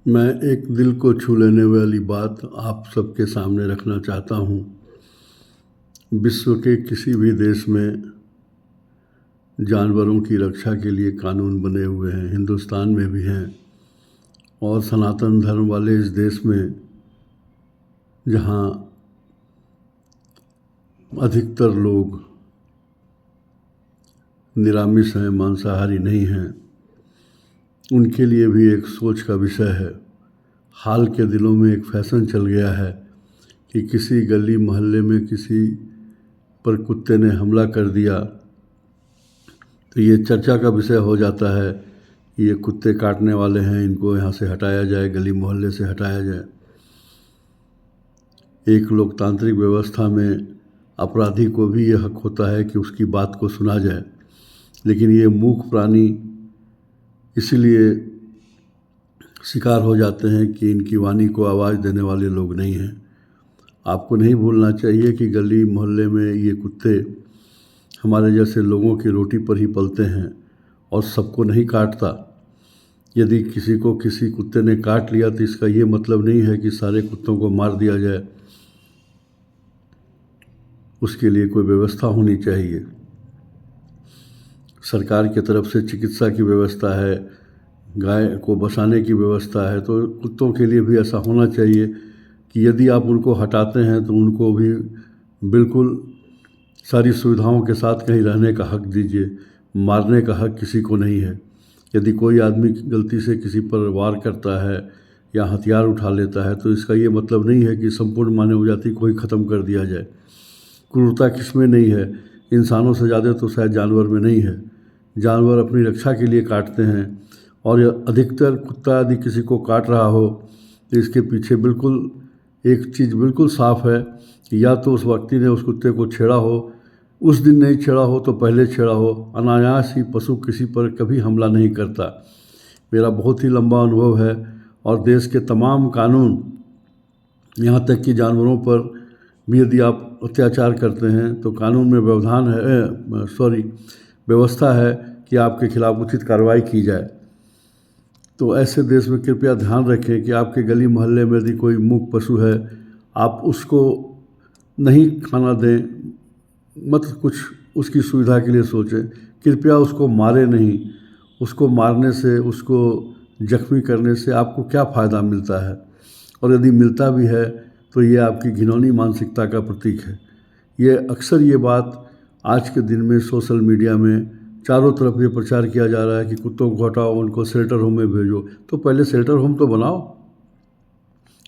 मैं एक दिल को छू लेने वाली बात आप सबके सामने रखना चाहता हूँ। विश्व के किसी भी देश में जानवरों की रक्षा के लिए कानून बने हुए हैं, हिंदुस्तान में भी हैं। और सनातन धर्म वाले इस देश में, जहाँ अधिकतर लोग निरामिष हैं, मांसाहारी नहीं हैं, उनके लिए भी एक सोच का विषय है। हाल के दिनों में एक फैशन चल गया है कि किसी गली मोहल्ले में किसी पर कुत्ते ने हमला कर दिया तो ये चर्चा का विषय हो जाता है कि ये कुत्ते काटने वाले हैं, इनको यहाँ से हटाया जाए, गली मोहल्ले से हटाया जाए। एक लोकतांत्रिक व्यवस्था में अपराधी को भी ये हक होता है कि उसकी बात को सुना जाए, लेकिन ये मूक प्राणी इसीलिए शिकार हो जाते हैं कि इनकी वाणी को आवाज़ देने वाले लोग नहीं हैं। आपको नहीं भूलना चाहिए कि गली मोहल्ले में ये कुत्ते हमारे जैसे लोगों की रोटी पर ही पलते हैं और सबको नहीं काटता। यदि किसी को किसी कुत्ते ने काट लिया तो इसका ये मतलब नहीं है कि सारे कुत्तों को मार दिया जाए। उसके लिए कोई व्यवस्था होनी चाहिए। सरकार की तरफ से चिकित्सा की व्यवस्था है, गाय को बसाने की व्यवस्था है, तो कुत्तों के लिए भी ऐसा होना चाहिए कि यदि आप उनको हटाते हैं तो उनको भी बिल्कुल सारी सुविधाओं के साथ कहीं रहने का हक दीजिए। मारने का हक किसी को नहीं है। यदि कोई आदमी गलती से किसी पर वार करता है या हथियार उठा लेता है तो इसका ये मतलब नहीं है कि संपूर्ण मानव जाति को ही ख़त्म कर दिया जाए। क्रूरता किसमें नहीं है? इंसानों से ज़्यादा तो शायद जानवर में नहीं है। जानवर अपनी रक्षा के लिए काटते हैं, और अधिकतर कुत्ता यदि किसी को काट रहा हो तो इसके पीछे बिल्कुल एक चीज़ बिल्कुल साफ है कि या तो उस व्यक्ति ने उस कुत्ते को छेड़ा हो, उस दिन नहीं छेड़ा हो तो पहले छेड़ा हो। अनायास ही पशु किसी पर कभी हमला नहीं करता। मेरा बहुत ही लंबा अनुभव है और देश के तमाम कानून, यहाँ तक कि जानवरों पर भी यदि आप अत्याचार करते हैं तो कानून में व्यवस्था है कि आपके खिलाफ उचित कार्रवाई की जाए। तो ऐसे देश में कृपया ध्यान रखें कि आपके गली मोहल्ले में यदि कोई मूक पशु है, आप उसको नहीं खाना दें, मत कुछ उसकी सुविधा के लिए सोचें। कृपया उसको मारे नहीं। उसको मारने से, उसको जख्मी करने से आपको क्या फ़ायदा मिलता है? और यदि मिलता भी है तो ये आपकी घिनौनी मानसिकता का प्रतीक है। ये अक्सर ये बात आज के दिन में सोशल मीडिया में चारों तरफ ये प्रचार किया जा रहा है कि कुत्तों को हटाओ, उनको शेल्टर होम में भेजो। तो पहले शेल्टर होम तो बनाओ।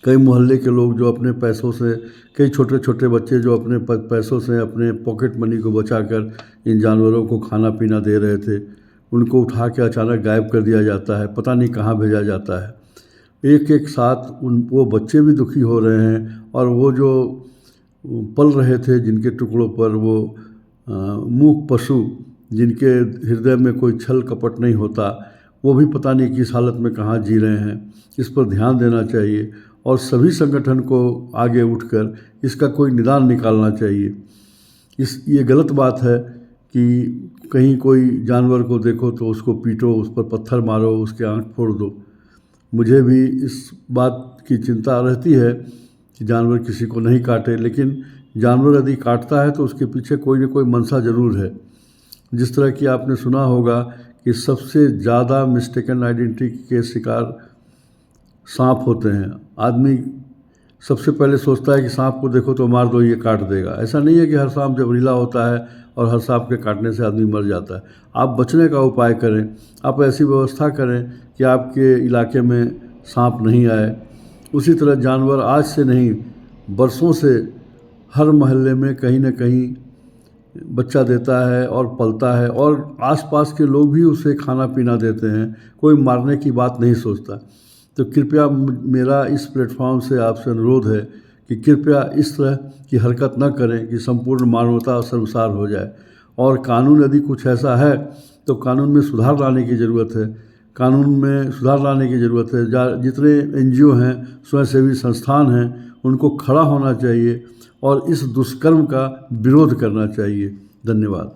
कई मोहल्ले के लोग जो अपने पैसों से, कई छोटे छोटे बच्चे जो अपने पैसों से, अपने पॉकेट मनी को बचाकर इन जानवरों को खाना पीना दे रहे थे, उनको उठा के अचानक गायब कर दिया जाता है, पता नहीं कहाँ भेजा जाता है। एक एक साथ वो बच्चे भी दुखी हो रहे हैं, और वो जो पल रहे थे जिनके टुकड़ों पर, वो मूक पशु जिनके हृदय में कोई छल कपट नहीं होता, वो भी पता नहीं किस हालत में कहाँ जी रहे हैं। इस पर ध्यान देना चाहिए और सभी संगठन को आगे उठकर इसका कोई निदान निकालना चाहिए। ये गलत बात है कि कहीं कोई जानवर को देखो तो उसको पीटो, उस पर पत्थर मारो, उसके आँख फोड़ दो। मुझे भी इस बात की चिंता रहती है कि जानवर किसी को नहीं काटे, लेकिन जानवर यदि काटता है तो उसके पीछे कोई न कोई मंशा ज़रूर है। जिस तरह कि आपने सुना होगा कि सबसे ज़्यादा मिस्टेकन आइडेंटिटी के शिकार सांप होते हैं। आदमी सबसे पहले सोचता है कि सांप को देखो तो मार दो, ये काट देगा। ऐसा नहीं है कि हर सांप जहरीला होता है और हर सांप के काटने से आदमी मर जाता है। आप बचने का उपाय करें। आप ऐसी व्यवस्था करें कि आपके इलाके में सांप नहीं आए। उसी तरह जानवर आज से नहीं, बरसों से हर मोहल्ले में कहीं ना कहीं बच्चा देता है और पलता है, और आसपास के लोग भी उसे खाना पीना देते हैं। कोई मारने की बात नहीं सोचता। तो कृपया मेरा इस प्लेटफॉर्म से आपसे अनुरोध है कि कृपया इस तरह की हरकत न करें कि संपूर्ण मानवता शर्मसार हो जाए। और कानून यदि कुछ ऐसा है तो कानून में सुधार लाने की ज़रूरत है। कानून में सुधार लाने की ज़रूरत है। जितने NGO हैं, स्वयंसेवी संस्थान हैं, उनको खड़ा होना चाहिए और इस दुष्कर्म का विरोध करना चाहिए। धन्यवाद।